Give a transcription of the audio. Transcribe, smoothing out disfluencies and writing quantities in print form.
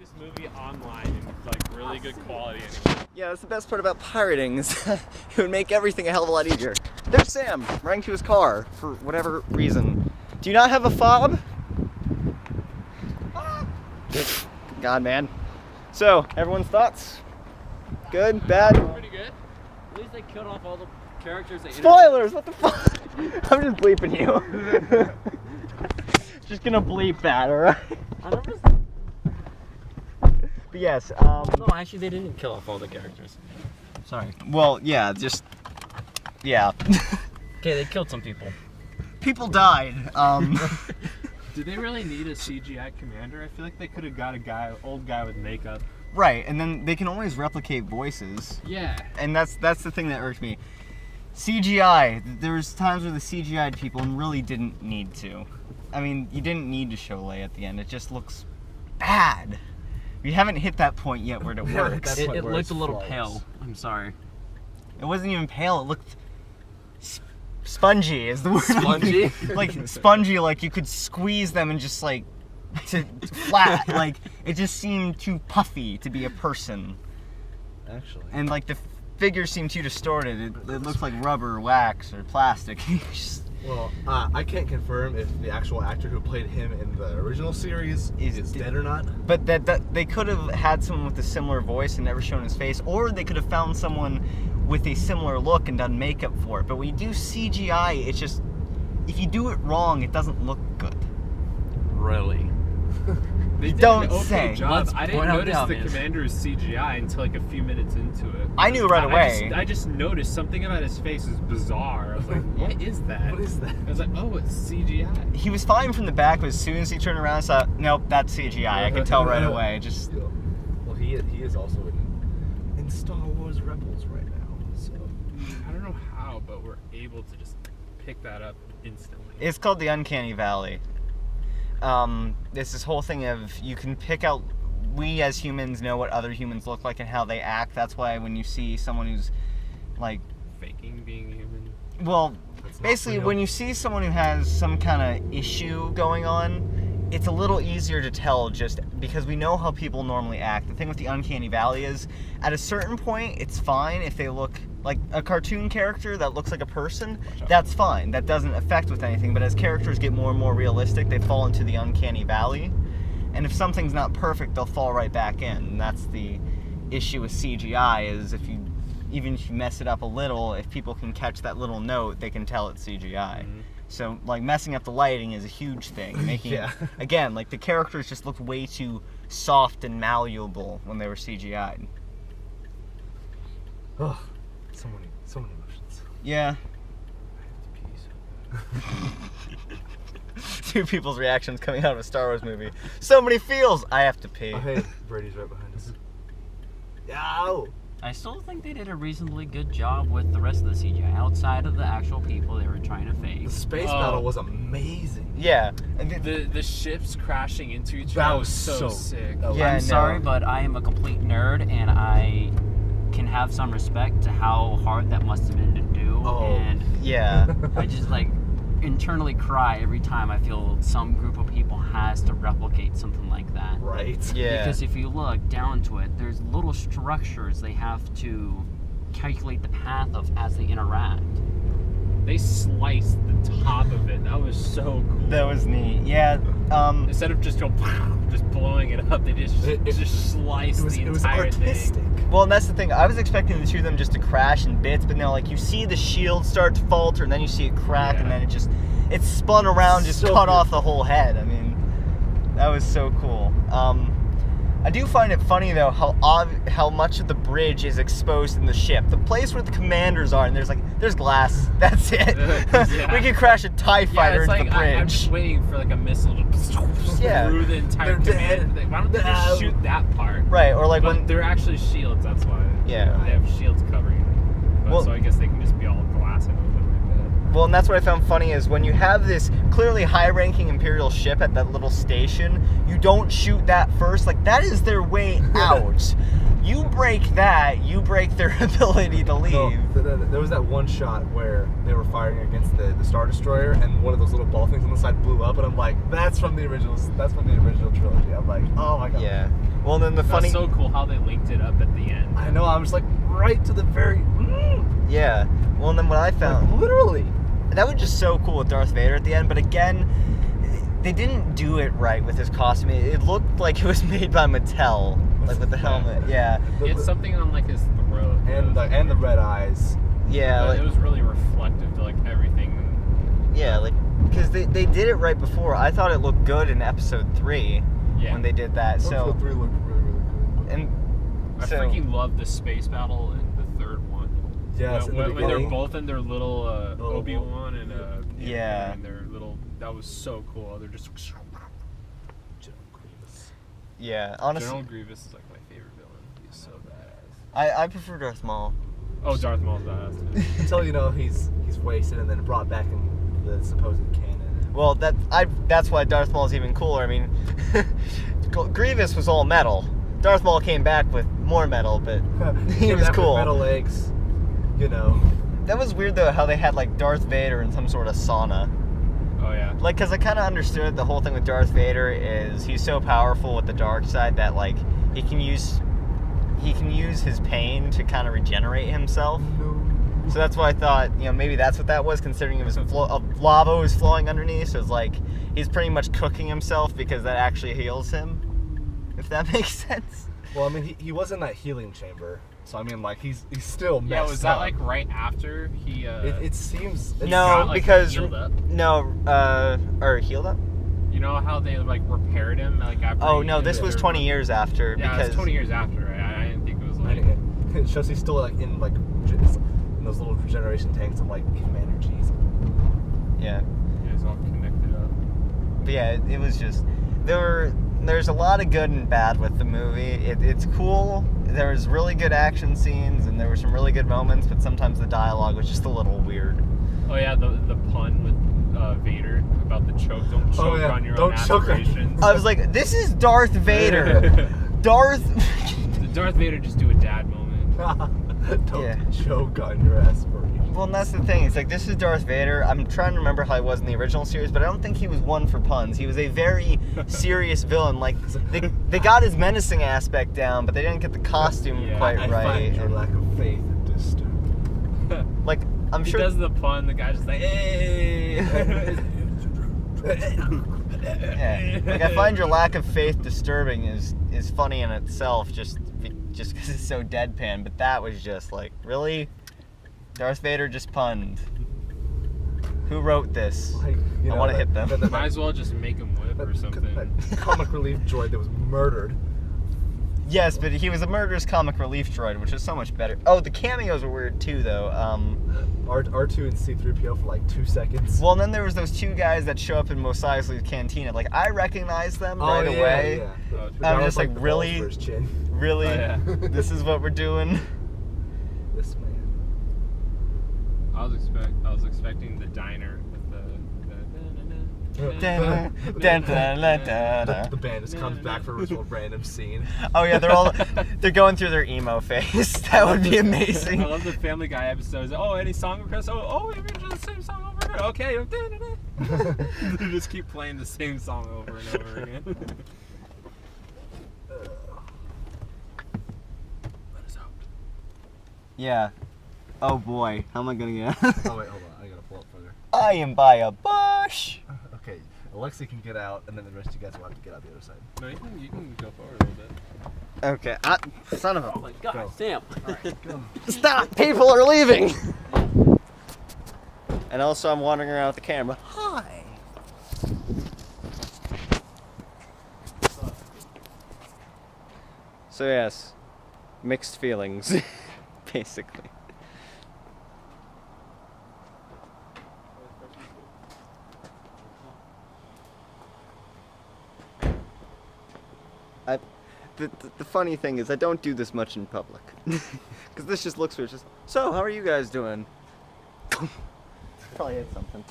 this movie online in like really good quality anymore. Yeah, that's the best part about pirating is it would make everything a hell of a lot easier. There's Sam, running to his car for whatever reason. Do you not have a fob? God, man. So, everyone's thoughts? Good? Bad? Pretty good. At least they killed off all the characters. Spoilers! What the fuck? I'm just bleeping you. Just gonna bleep that, alright? But yes, No, actually they didn't kill off all the characters. Sorry. well, yeah, just, yeah. Okay, they killed some people. People died, Did they really need a CGI commander? I feel like they could have got a old guy with makeup. right, and then they can always replicate voices. Yeah. And that's the thing that irked me. CGI, there was times where the CGI'd people and really didn't need to. I mean, you didn't need to show Leia at the end, it just looks bad. We haven't hit that point yet where it works. It looked a little pale. I'm sorry. It wasn't even pale, it looked spongy is the word. Spongy? Like spongy, like you could squeeze them and just like to flat. Like it just seemed too puffy to be a person. Actually. And like the figure seemed too distorted. It looked like rubber, or wax, or plastic. Just, Well, I can't confirm if the actual actor who played him in the original series is dead or not. but that they could have had someone with a similar voice and never shown his face, or they could have found someone with a similar look and done makeup for it. But when you do CGI, it's just, if you do it wrong, it doesn't look good. Really? They did Don't an okay say. job. Let's I didn't point out notice the the obvious. commander's CGI until like a few minutes into it. I knew right away. I just noticed something about his face was bizarre. I was like, what is that? What is that? I was like, oh, it's CGI. He was fine from the back, but as soon as he turned around, I saw, nope, that's CGI. I could tell right away. Just, Yeah. Well, he is also in Star Wars Rebels right now. So I don't know how, but we're able to just pick that up instantly. it's called the Uncanny Valley. It's this whole thing of you can pick out. We as humans know what other humans look like and how they act. That's why when you see someone who's like, Faking being human. well, That's not basically real. when you see someone who has some kind of issue going on, it's a little easier to tell just because we know how people normally act. The thing with the Uncanny Valley is, at a certain point, it's fine if they look like a cartoon character that looks like a person. That's fine. That doesn't affect with anything. But as characters get more and more realistic, they fall into the Uncanny Valley. And if something's not perfect, they'll fall right back in. And that's the issue with CGI is even if you mess it up a little, if people can catch that little note, they can tell it's CGI. Mm-hmm. So, like, messing up the lighting is a huge thing. Making Yeah. again, like, the characters just looked way too soft and malleable when they were CGI'd. oh, so many emotions. Yeah. I have to pee. Two people's reactions coming out of a Star Wars movie. So many feels. I have to pee. Oh, hey, Brady's right behind us. Yow! I still think they did a reasonably good job with the rest of the CGI. Outside of the actual people they were trying to fake. The space Oh. battle was amazing. Yeah. And The ships crashing into each That other was so so- sick. that was- Yeah, I'm no. sorry, but I am a complete nerd, and I can have some respect to how hard that must have been to do. Oh. And yeah. I just like internally cry every time I feel some group of people has to replicate something like that. Right? Yeah. Because if you look down to it, there's little structures they have to calculate the path of as they interact. They sliced the top of it. That was so cool. That was neat. Yeah. Instead of just going, just blowing it up, they just sliced the It was entire artistic. thing. Well, and that's the thing. I was expecting the two of them just to crash in bits, but now, like, you see the shield start to falter, and then you see it crack, and Yeah. then it spun around, just So cut good. off the whole head. I mean, that was so cool. I do find it funny though how much of the bridge is exposed in the ship. The place where the commanders are, and there's glass. That's it. Yeah. We could crash a TIE Yeah, fighter it's into like the bridge. I'm just waiting for like a missile to Yeah. through the entire They're command. dead. Why don't they just No. shoot that part? Right, or like But when they're actually shields. That's why. Yeah. They have shields covering it. But, Well- so I guess they can just be all glass and open like that. Well, and that's what I found funny is when you have this clearly high-ranking Imperial ship at that little station, you don't shoot that first. Like, that is their way out. You break that, you break their ability to leave. No, there was that one shot where they were firing against the Star Destroyer, and one of those little ball things on the side blew up, and I'm like, that's from the original trilogy. I'm like, oh my god. Yeah. Well, then the funny. That's so cool how they linked it up at the end. I know. I'm just like right to the very. Yeah. Well, and then what I found. Like, literally. That was just so cool with Darth Vader at the end, but again, they didn't do it right with his costume. It looked like it was made by Mattel, like with the helmet. Yeah. He had something on like his throat. And the red eyes. Yeah. It was really reflective to like everything. Yeah, like because they did it right before. I thought it looked good in Episode 3 when they did that. Episode 3 looked really good. And I freaking loved the space battle in the third one. Yes, when they're both in their little Obi-Wan and yeah, and their little, that was so cool. They're just General Grievous. Yeah, honestly, General Grievous is like my favorite villain. He's so badass. I prefer Darth Maul. Oh, Darth Maul's badass too. Until he's wasted and then brought back in the supposed canon. Well, that's why Darth Maul's even cooler. I mean, Grievous was all metal. Darth Maul came back with more metal, but he was cool. Metal legs, That was weird though, how they had like Darth Vader in some sort of sauna. Oh yeah. Like, cause I kind of understood the whole thing with Darth Vader is he's so powerful with the dark side that like he can use his pain to kind of regenerate himself. So that's why I thought, maybe that's what that was, considering it was lava was flowing underneath. So it's like he's pretty much cooking himself because that actually heals him. If that makes sense. Well, I mean, he was in that healing chamber, so I mean, like he's still messed Yeah, was that up. like right after he? It seems No, got, like, because healed up? or healed up. You know how they like repaired him like after? Oh no, this was 20 years after. Yeah, because it was 20 years after. Right? I didn't think it was like. It shows he's still like in those little regeneration tanks of like commander cheese. Yeah. It's all connected up. But yeah, it was just there's a lot of good and bad with the movie. It's cool. There was really good action scenes and there were some really good moments, but sometimes the dialogue was just a little weird. Oh yeah, the pun with Vader about the choke. Don't choke on your own aspirations. I was like, this is Darth Vader. Darth Vader just do a dad moment. Don't choke on your aspirations. Well, and that's the thing. It's like, this is Darth Vader. I'm trying to remember how he was in the original series, but I don't think he was one for puns. He was a very serious villain. Like, they got his menacing aspect down, but they didn't get the costume quite right. I find your lack of faith disturbing. Like, I'm sure... He does the pun, the guy's just like, hey! Yeah. Like, I find your lack of faith disturbing is funny in itself, just because it's so deadpan, but that was just like, really? Darth Vader just punned. Who wrote this? Like, I want to hit them. Might as well just make him whip or something. That comic relief droid that was murdered. Yes, but he was a murderous comic relief droid, which is so much better. Oh, the cameos were weird too, though. R2 and C-3PO for like 2 seconds. Well, and then there was those two guys that show up in Mos Eisley's cantina. Like, I recognized them right away. Yeah. I'm just like, really? Really? Oh, yeah. This is what we're doing? This man. I was expecting the diner with The band just comes back for a random scene. Oh yeah, they're going through their emo phase. That would be amazing. I love the Family Guy episodes. Oh, any song requests? Oh, maybe just the same song over again. Okay. They just keep playing the same song over and over again. Let us out. Yeah. Oh boy, how am I gonna get? Oh wait, hold on. I gotta pull up further. I am by a bush. Okay, Alexi can get out, and then the rest of you guys will have to get out the other side. No, you can go forward a little bit. Okay, son of a... Oh my god, Sam. Alright, go. Stop! People are leaving! And also I'm wandering around with the camera. Hi! So yes, mixed feelings, basically. The funny thing is I don't do this much in public. Because this just looks weird. Just, so, how are you guys doing? Probably hit something.